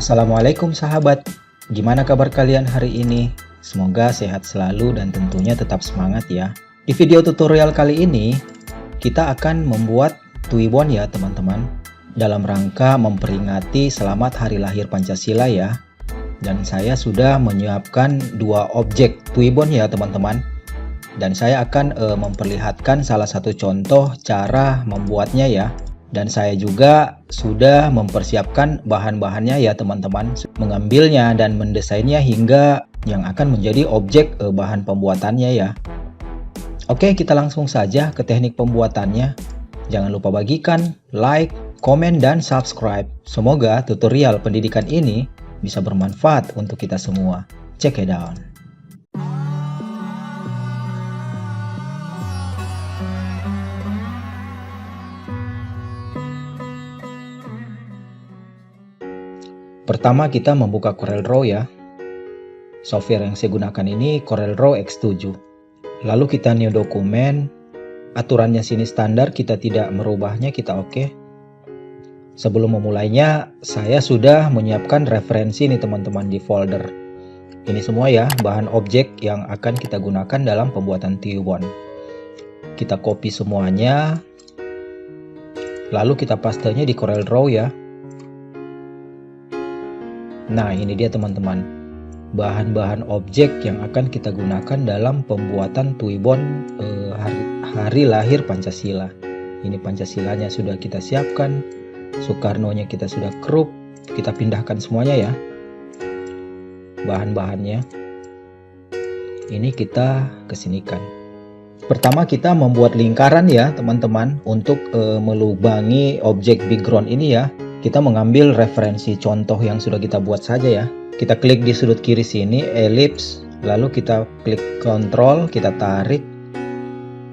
Assalamualaikum sahabat, gimana kabar kalian hari ini? Semoga sehat selalu dan tentunya tetap semangat ya. Di video tutorial kali ini, kita akan membuat Twibbon ya teman-teman. Dalam rangka memperingati selamat hari lahir Pancasila ya. Dan saya sudah menyiapkan dua objek Twibbon ya teman-teman. Dan saya akan memperlihatkan salah satu contoh cara membuatnya ya. Dan saya juga sudah mempersiapkan bahan-bahannya ya teman-teman, mengambilnya dan mendesainnya hingga yang akan menjadi objek bahan pembuatannya ya. Oke, kita langsung saja ke teknik pembuatannya. Jangan lupa bagikan, like, komen, dan subscribe. Semoga tutorial pendidikan ini bisa bermanfaat untuk kita semua. Check it out. Pertama kita membuka CorelDRAW ya. Software yang saya gunakan ini CorelDRAW X7. Lalu kita new dokumen. Aturannya sini standar, kita tidak merubahnya, kita oke. Sebelum memulainya, saya sudah menyiapkan referensi nih teman-teman di folder. Ini semua ya, bahan objek yang akan kita gunakan dalam pembuatan Twibbon. Kita copy semuanya. Lalu kita pastenya di CorelDRAW ya. Nah, ini dia teman-teman, bahan-bahan objek yang akan kita gunakan dalam pembuatan Twibbon hari lahir Pancasila. Ini Pancasilanya sudah kita siapkan, Soekarno-nya kita sudah crop, kita pindahkan semuanya ya. Bahan-bahannya ini kita kesinikan. Pertama kita membuat lingkaran ya teman-teman untuk melubangi objek background ini ya. Kita mengambil referensi contoh yang sudah kita buat saja ya. Kita klik di sudut kiri sini, ellipse, lalu kita klik Ctrl, kita tarik,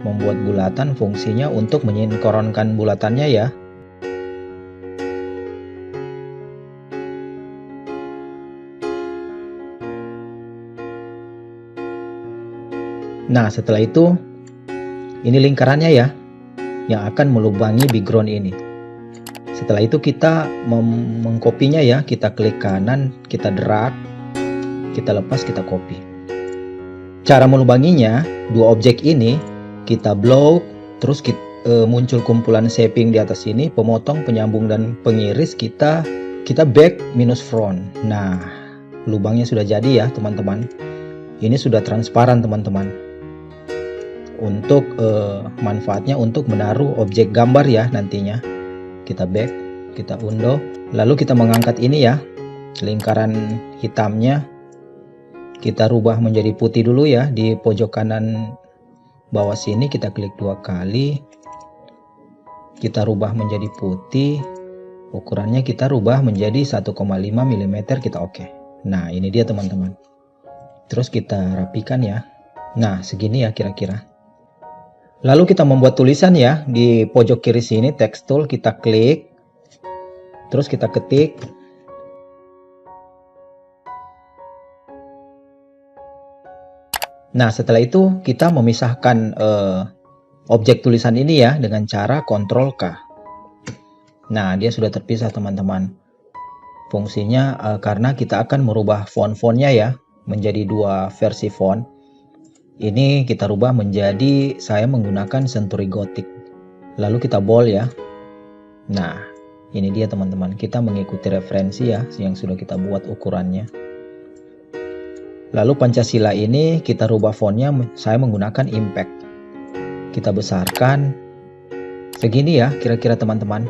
membuat bulatan, fungsinya untuk menyinkronkan bulatannya ya. Nah, setelah itu, ini lingkarannya ya, yang akan melubangi background ini. Setelah itu kita mengkopinya ya, kita klik kanan, kita drag, kita lepas, kita copy. Cara melubanginya, dua objek ini kita block, terus muncul kumpulan shaping di atas sini, pemotong, penyambung, dan pengiris, kita back minus front. Nah, lubangnya sudah jadi ya teman-teman. Ini sudah transparan teman-teman. Untuk manfaatnya untuk menaruh objek gambar ya nantinya. Kita back, kita undo, lalu kita mengangkat ini ya, lingkaran hitamnya kita rubah menjadi putih dulu ya. Di pojok kanan bawah sini kita klik dua kali, kita rubah menjadi putih, ukurannya kita rubah menjadi 1,5 mm, kita oke. Nah, ini dia teman-teman. Terus kita rapikan ya. Nah, segini ya kira-kira. Lalu kita membuat tulisan ya, di pojok kiri sini text tool kita klik, terus kita ketik. Nah, setelah itu kita memisahkan objek tulisan ini ya dengan cara Ctrl K. Nah, dia sudah terpisah teman-teman. Fungsinya karena kita akan merubah font-fontnya ya, menjadi dua versi font. Ini kita rubah menjadi, saya menggunakan Century Gothic. Lalu kita bold ya. Nah, ini dia teman-teman. Kita mengikuti referensi ya yang sudah kita buat ukurannya. Lalu Pancasila ini kita rubah fontnya, saya menggunakan Impact. Kita besarkan. Segini ya kira-kira teman-teman.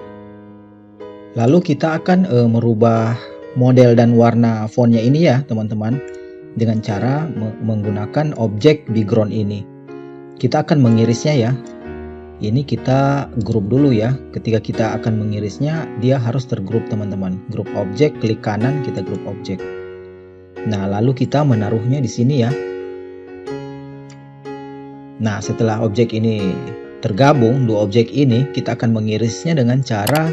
Lalu kita akan merubah model dan warna fontnya ini ya teman-teman. Dengan cara menggunakan objek background ini. Kita akan mengirisnya ya. Ini kita grup dulu ya. Ketika kita akan mengirisnya, dia harus tergrup teman-teman. Grup objek, klik kanan, kita grup objek. Nah, lalu kita menaruhnya di sini ya. Nah, setelah objek ini tergabung, dua objek ini, kita akan mengirisnya dengan cara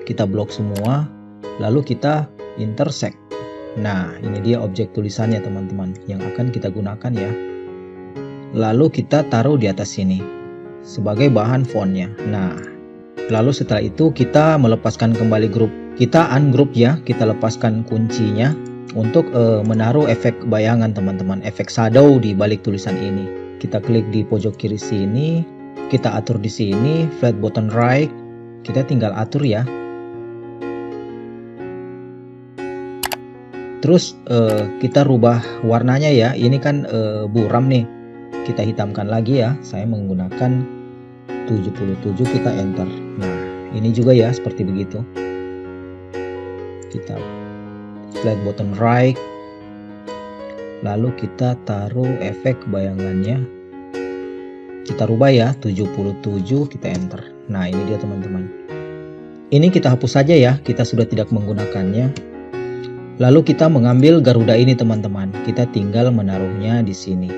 kita blok semua, lalu kita intersect. Nah, ini dia objek tulisannya teman-teman yang akan kita gunakan ya. Lalu kita taruh di atas sini sebagai bahan fontnya. Nah, Lalu setelah itu kita melepaskan kembali grup. Kita ungroup ya, kita lepaskan kuncinya untuk menaruh efek bayangan teman-teman, efek shadow di balik tulisan ini. Kita klik di pojok kiri sini, kita atur di sini, flat button right, kita tinggal atur ya. Terus kita rubah warnanya ya, ini kan buram nih, kita hitamkan lagi ya, saya menggunakan 77, kita enter. Nah ini juga ya seperti begitu, kita flat button right, lalu kita taruh efek bayangannya, kita rubah ya 77, kita enter. Nah ini dia teman-teman, ini kita hapus saja ya, kita sudah tidak menggunakannya. Lalu kita mengambil Garuda ini teman-teman, kita tinggal menaruhnya di sini.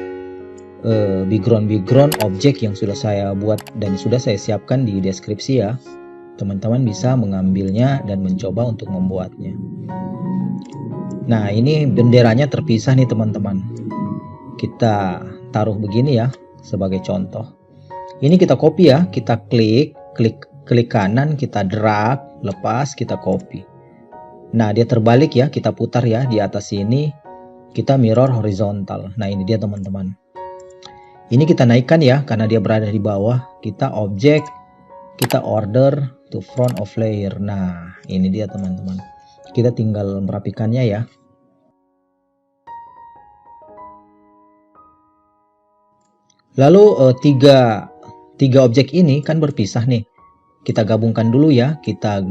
Background objek yang sudah saya buat dan sudah saya siapkan di deskripsi ya. Teman-teman bisa mengambilnya dan mencoba untuk membuatnya. Nah ini benderanya terpisah nih teman-teman, kita taruh begini ya sebagai contoh. Ini kita copy ya, kita klik kanan, kita drag, lepas, kita copy. Nah dia terbalik ya, kita putar ya di atas sini, kita mirror horizontal. Nah ini dia teman-teman, ini kita naikkan ya karena dia berada di bawah. Kita objek, kita order to front of layer. Nah ini dia teman-teman, kita tinggal merapikannya ya. Lalu tiga objek ini kan berpisah nih, kita gabungkan dulu ya, kita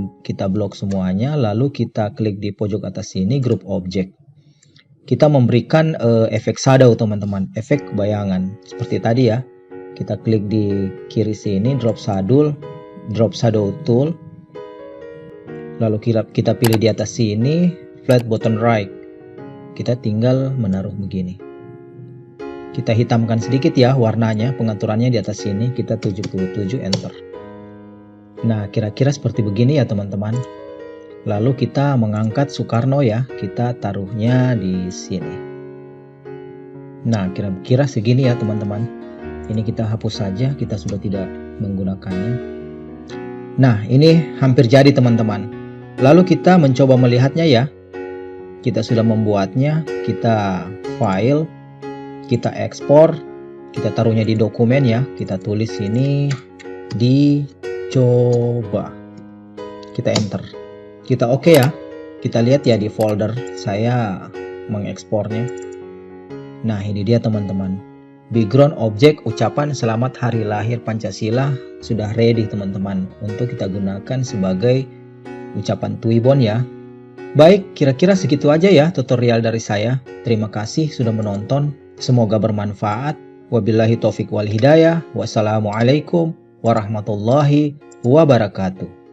blok semuanya, lalu kita klik di pojok atas sini, group object. Kita memberikan efek shadow teman-teman, efek bayangan seperti tadi ya. Kita klik di kiri sini, drop shadow tool, lalu kita pilih di atas sini, flat button right, kita tinggal menaruh begini. Kita hitamkan sedikit ya warnanya, pengaturannya di atas sini, kita 77, enter. Nah kira-kira seperti begini ya teman-teman. Lalu kita mengangkat Soekarno ya, kita taruhnya di sini. Nah kira-kira segini ya teman-teman. Ini kita hapus saja, kita sudah tidak menggunakannya. Nah ini hampir jadi teman-teman. Lalu kita mencoba melihatnya ya. Kita sudah membuatnya, kita file, kita ekspor, kita taruhnya di dokumen ya. Kita tulis ini dicoba, kita enter, kita oke ya. Kita lihat ya di folder saya mengekspornya. Nah ini dia teman-teman, background objek ucapan selamat hari lahir Pancasila sudah ready teman-teman untuk kita gunakan sebagai ucapan Twibbon ya. Baik, kira-kira segitu aja ya tutorial dari saya. Terima kasih sudah menonton, semoga bermanfaat. Wabillahi taufik wal hidayah. Wassalamualaikum warahmatullahi wabarakatuh.